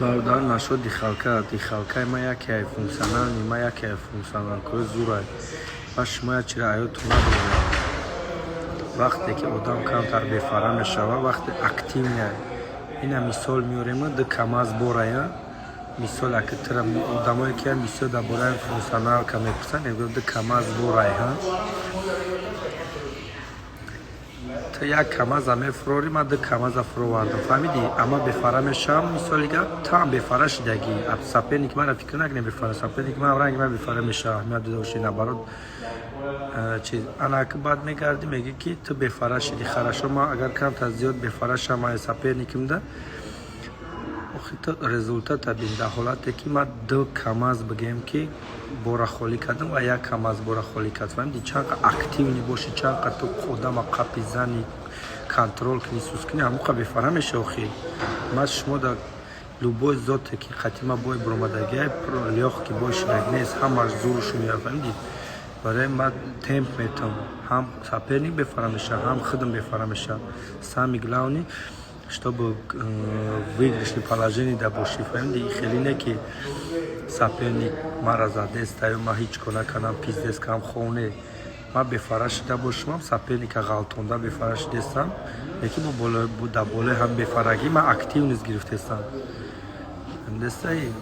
Barda нашо дихалка ма яке ай функционал, нима яке ай функционал, кое зурай. Баш ма чира айот надро. Вақте ки одам камтар бефара мешава, вақте активне. Ина мисол миёрем ду камаз борая. Мисол аки тира одамое ки мисол да борая функционал ка мепурсан, егор ду камаз борая. Як камаз мефрори ма ду камаза фуровардам. Фаҳмиди? Ама бефара мешавам мисолига там бефара шидаги. Сапени ки мара фикр накунем бефара, сапени ки ман ранги ма бефара мешавам. Ма дудоши набарот چیز انا که بعد میگردی میگه که تو بفره شدی خراشو ما اگر کم تا زیاد بفره شما سپر نکیم ده آخه تو رزولتات بین در حالتی که ما دو کماز بگیم که بورا خولی کردم و یک کماز بورا خولی کردم فهمیدی چند اکتیو نباشی چند تو خودم قپی زنی کنترل کنی سوس کنی همون که بفره میشه آخه ما شما در لوبوی ذاته که خطیمه بای برامدگی لیاخ که بای شدگ نیست همش زورشو میاد فهمیدی برای ما تمپ میتونم هم سپرنیک بفرمایشه هم خودم بفرمایشه سامی گلاونی чтобы выигрышное положение да боши фамди خیلی не ки саперник мара задест аю ма ҳеҷ кона канам пиздес кам хоне ма бефара шуда бошам саперника ғалтонда бефара шудестам яки бо да боле ҳам бефараги ма актив низ гирифтестам дестаи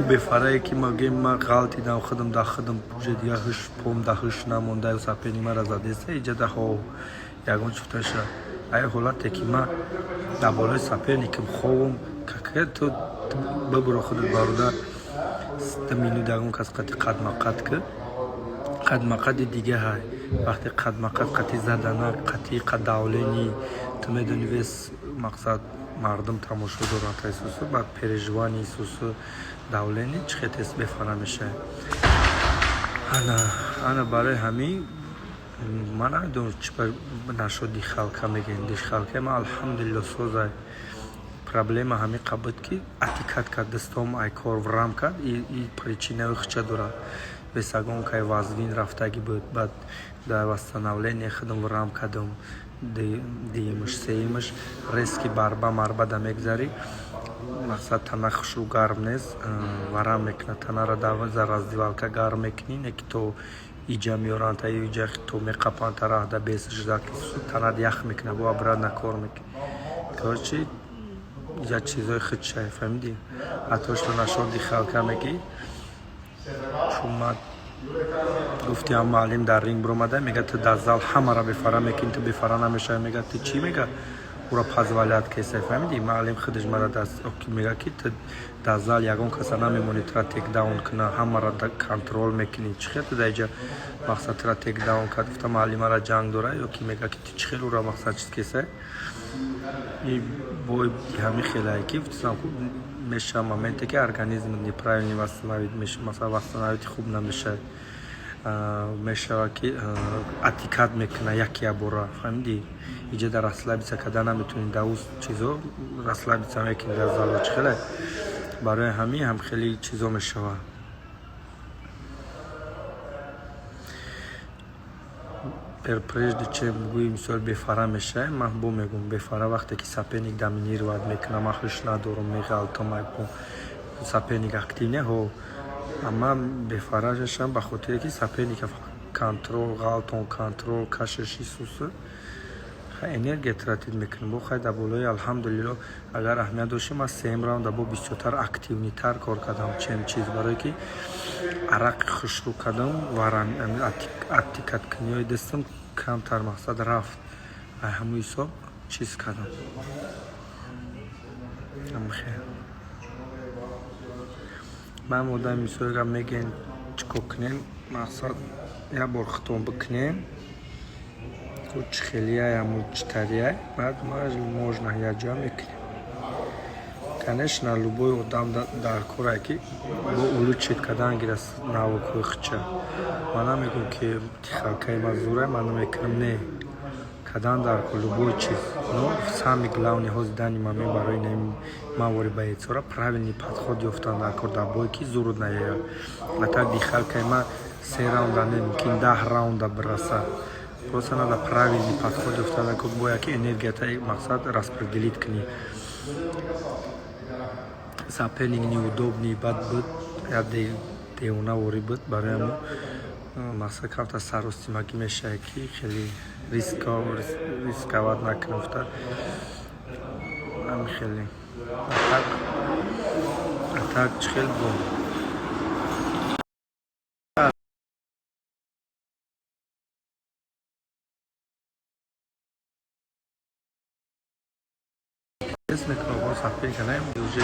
бефарае ки ма гем ма ғалтидам худам да худам уже дига ҳуш пом да ҳуш намонда саперник мара задеста иҷада ҳо ягон чуфташа ай ҳолате ки ма да болои саперникам ховам какая то бабуро худ бародар 6 минут ягон кас қати қадмақад ки қадмақади дига ҳай вақте қадмақад қати задана қати қадавлени ту медони вес мақсад мардум тамошо доранд исусу ба переживани исусу давлени чӣ хетес бефара мешавад ана барои ҳамин من نمیدونم چی نشدی خالق میگن دیش خالق ما الحمدلله سوزای پرابلم همه قبض کی اتیکات کرد دستم ای کار ورام کرد این پریچینه خچه داره به سگون که وزن رفتگی بود بعد در واستناولن خودم ورام کردم دیمش سیمش ریسکی باربا مربا دمیگذاری مقصد تنها خشو گرم نیست ورام میکنه تنها را داون زراز دیوالکا گرم میکنی نکی تو ایجا میوران تا ایجا تو میقپان تا راه دا بیسش دا تنها دیخ میکنه با براد نکار میکنه کارچی یا چیزای خود شای فهمیدی حتیش تو نشون دی خلقه میگی چون ما گفتی هم معلم در رینگ برومده میگه تو دزال همه را بفره میکنی تو بفره نمیشه میگه تو چی میگه او را پذولیت کسی فهمیدی معلم خودش مرا دست میگه که تو دزال یکون کسا نمیمونی تو را تک داون کنه همه را کنترل میکنی چخیل تو دیجا مقصد تو را تک داون کرد گفته معلم را جنگ دوره یا که میگه که تو چخیل او را مقصد چیز کسی این بای همین خیلی که میشه مومنتی که ارگانیزم نیپرایلی وستنوید میشه مثلا وستنوید خوب نمیشه میشه که اتیکات میکنه یکی بورا فهمیدی اینجا در رسلابیسا کدن نمیتونی دوز چیزو رسلابیسا میکنی در زالوچ خیلی برای همین هم خیلی چیزو میشه прежде чем будем все бефара мешаем ман бо мегум бефара вақте ки саперник доминировать мекунам ман хуш надорум меғалтам саперник актив не ҳо ама бефаражашам ба хотире ки саперника контрол ғалтон контрол кашиши сусу энергия тратид мекунам бо хай да болои алҳамдулилло агар аҳамият дошти ман сеюм раунда бо бисёртар активнитар кор кардам чем чиз барое ки арақи хушрӯ кардам варам атикат кунёи дастам камтар мақсад рафт ай ҳаму ҳисоб чиз кардам амхел ман одами мисолга мегӯян чикор кунем мақсад як бор хитом бикунем чхелия я мучтария баъд можно я ҷо мекунем Конечно, любой адам дар коре ки бо улучшит кадан гирас навокҳои хича. Ман намегӯям ки халкаи ман зуре, ман намекунам не. Кадан дар ко любой чиз. Но самое главное ҳоздани ман барои мавори ба эцора правильный подход ёфтан дар кор дар бой ки зуруд наёяд. А так дихалкаи ман 3 раунда не мумкин 10 раунда бирасад. Просто надо правильный подход ёфтан дар кор боя ки энергиятаи мақсад распределит кунӣ. Соперник неудобный бад буд, я девона вори буд, барои ҳамон мақсад камта саростимагӣ мешавад ки хеле рисковат накунам уфтад. Ҳамин хеле атак чӣ хел бо мекунам бо соперника наем уже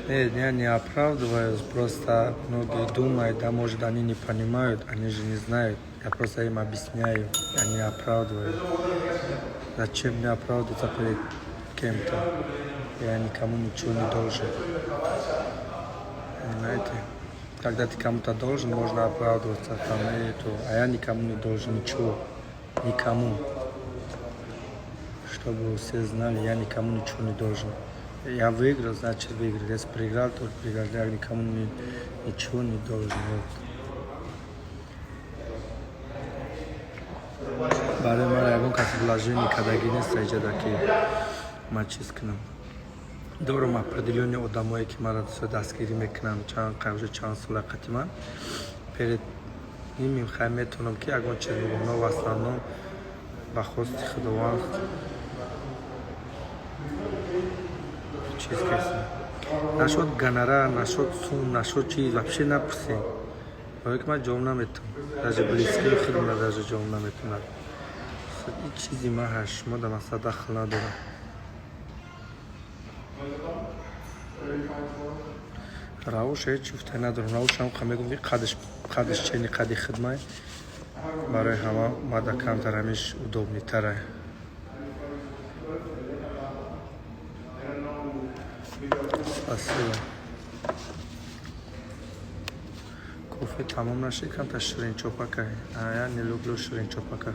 Нет, я не оправдываюсь, просто многие думают, да, может, они не понимают, они же не знают. Я просто им объясняю, я не оправдываю. Зачем мне оправдываться перед кем-то? Я никому ничего не должен. Понимаете? Когда ты кому-то должен, можно оправдываться, там, а я никому не должен ничего. Никому. Чтобы все знали, я никому ничего не должен. Я выиграл, значит выиграл. Если проиграл, то проиграл. Я никому ничего не должен. Барои ман ягон каси вложение кардагӣ нест иҷода ки ман чиз кунам. Дорам определённые одамое ки маро дастгирӣ мекунанд уже чанд сола қатиман. Перед ними мехоҳам метавонам ки ягон чиз бигӯям, но в основном ба хости Худованд чиз кеса. Нашуд гонорар, нашуд сум, нашуд чиз вообще напурсем. Барои ки ман ҷавоб наметавонам. Даже близкии худам даже ҷавоб наметавонад. این چیزی من هست شما در مسئله دخل ندارم. روش هیچ چیفته ندارم. روش هم میگم قدش چینی قدی خدمه برای همه ماده کمتر همیش удобный تره. Спасибо. Кофе тамом наше кам-то ширин чопака. А я не люблю ширин чопака.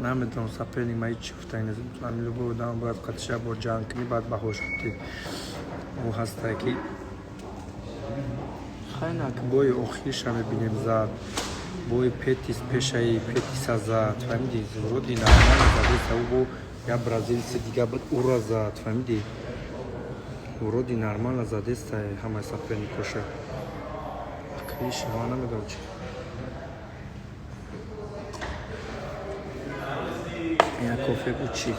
نمیدونم سپری ما هیچ چیفته نیست. من لبو دام باید قطعه با جان کنی بعد باهوش کنی. او هسته که خیلی که بوی آخرش هم ببینیم زد. بوی پتیس پشایی پتیس زد. فهمیدی؟ زورودی نرمال زدی سو بو یا برزیلیسی دیگه بود او را زد. فهمیدی؟ زورودی نرمال زدی است همه سپری کشه. کریش ما نمیدونم چی. یا کافه بوچی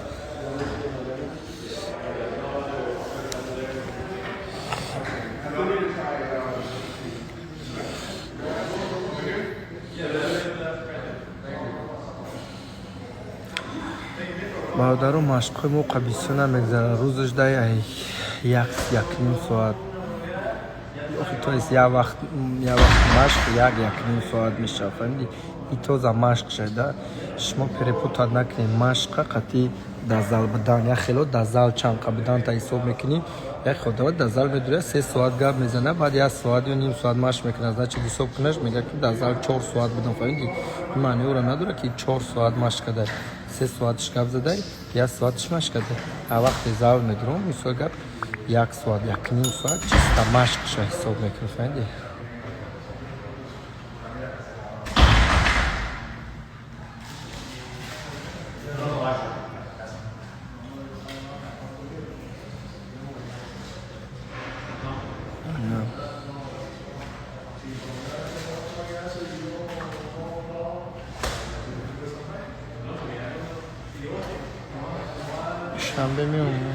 برادرم مشق موقع بیسونه میگذره روزش دایی یک نیم ساعت تو است یا وقت مشق یک نیم ساعت میشه فهمیدی این توزا مشق شده شما перепутать نکنید مشق قطعی در زال بدن یا خیلی در زال چند بدن تا حساب میکنید یک خداوند در زال میدونه 3 ساعت گپ میزنه بعد 1 ساعت و نیم ساعت مشق میکنه значит حساب کنش میگه که در زال 4 ساعت بدن فهمیدی معنی اون نداره که 4 ساعت مشق کرده 3 ساعتش گپ زده 1 ساعتش مشق کرده ا وقت زال میدونم مثلا گپ 1 ساعت 1 نیم ساعت چیستا مشق شه حساب میکنه فهمیدی شنبه میمونه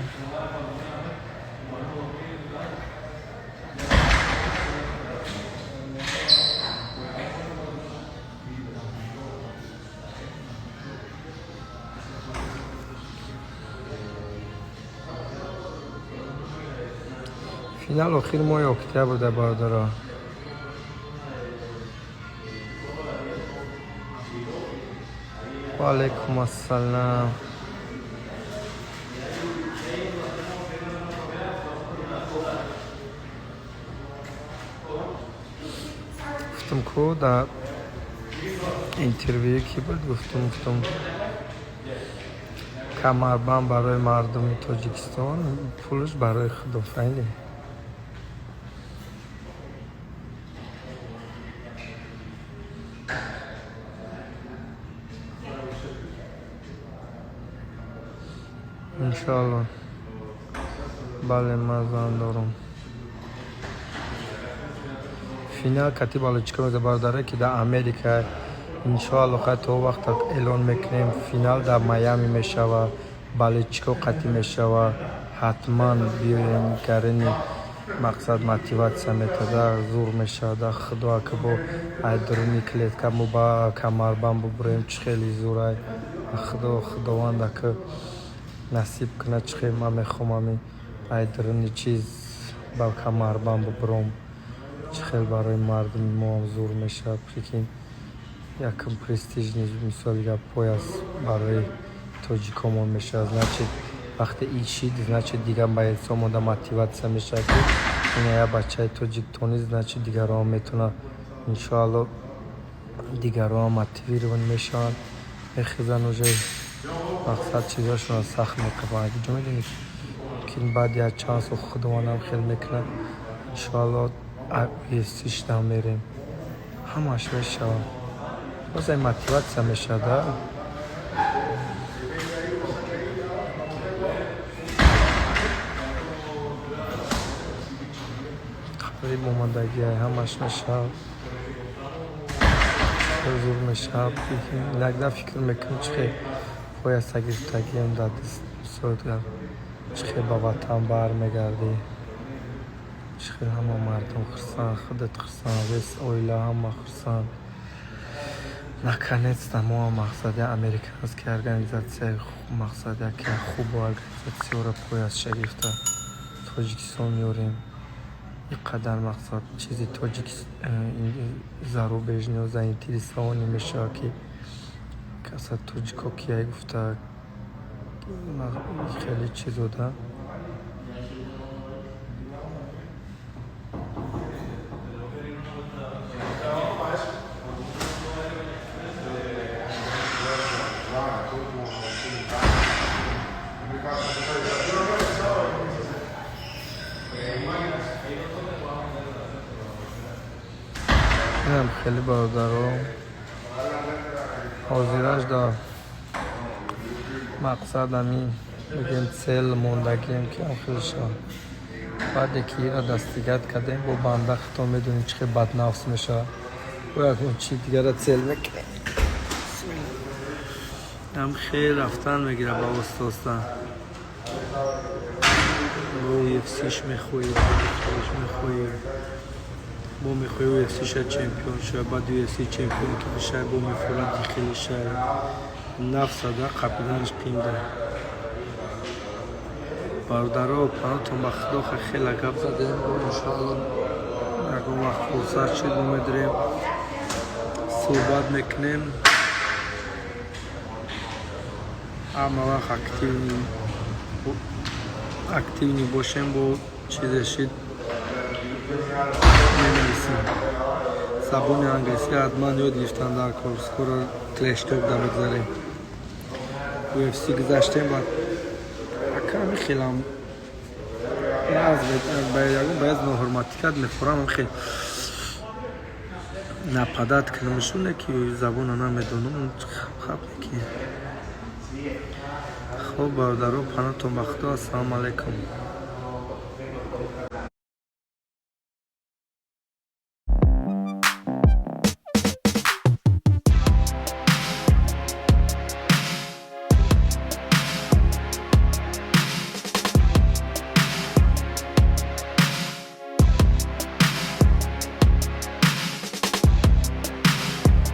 فینال آخر ماه اکتبر بوده برادرها. و علیکم السلام. گفتم که در اینترویو کی بود گفتم کمربند برای مردم تاجیکستان، پولش برای خدا فعلی. انشالله. بله مزان دارم. فینال کتی بالچکا برادره که در امریکا انشالله قطع وقت اعلان میکنیم. فینال در میامی میشود، بالچکا قطعی میشود. حتما بیاین کردن مقصد موتیواسیا میتده زور میشود. خدا که با ایدرونی کلید که ما با کمربند ببریم چه خیلی زوره. خداوند که نصیب کنه چه خیلی من میخوام ایدرونی چیز با کمربند ببرم. چه خیلی برای مردم ما زور میشه. بخیرین یکم پرستیژ نیست مثال یا پایاس برای تاجیکامون میشه. значит وقتی ایشید значит دیگه باید سامونده موتیواسیا میشه که این یا بچه تاجیکتانی значит دیگران میتونه انشالله دیگران موتیویرون میشن میخیزن وجه مقصد چیزاشون سخت میکنه. اگه جو میدونید که بعد یا چانس و خودمانم خیلی میکنه انشالله یستیش دام میریم همش میشه. باز این موتیواسیا میشه ده. خیلی مومندگی همش میشه زور میشه. لگده فکر میکنم چه باید سگیرتگی هم داد سودگر چه با وطن بر میگردی. چه همه مردم خرسان خودت خرسان ویس اویلا همه خرسان. наконец то ما مقصد امریکانسکی ارگانیزاسیا مقصد که خوب ارگانیزاسیا را پایش شگفته تاجیکستان میاریم. اینقدر مقصد چیزی تاجیکستان زاروبیجنی و заинтересовані میشه که کسا تاجیکا کیای گفته خیلی چیزو ده. خیلی برادرها حاضرش دار مقصد همین بگیم سیل موندگیم که خیلی شد. بعد که ایرا دستگرد کردیم با بنده خطا میدونیم چه بدنفس میشه باید اون چی دیگر را سیل میکنیم. هم خیلی رفتن میگیره با استاستان با یفسیش میخوایی با میخوایی و یفسی شد چمپیون شد بعد یفسی چمپیون که بشه با میفورد خیلی شد نفس ده قبیلانش قیم ده. برادرها پناتون با خدا خیلی گپ زدیم انشاءالله اگه وقت فرصت شد میداریم صحبت میکنیم. اما وقت اکتیونی باشیم با چیز شد می‌نویسیم. زبان انگلیسی حتما یاد گرفتن در کورس رو کلشتوب در بگذاریم. UFC گذاشتیم بعد کمی خیلی هم باید نهرماتی کرد میخورم خیلی نپدت کنمشونه که زبان رو نمیدونم خب نکی. خب برادرها پناهتون بخدا. السلام علیکم.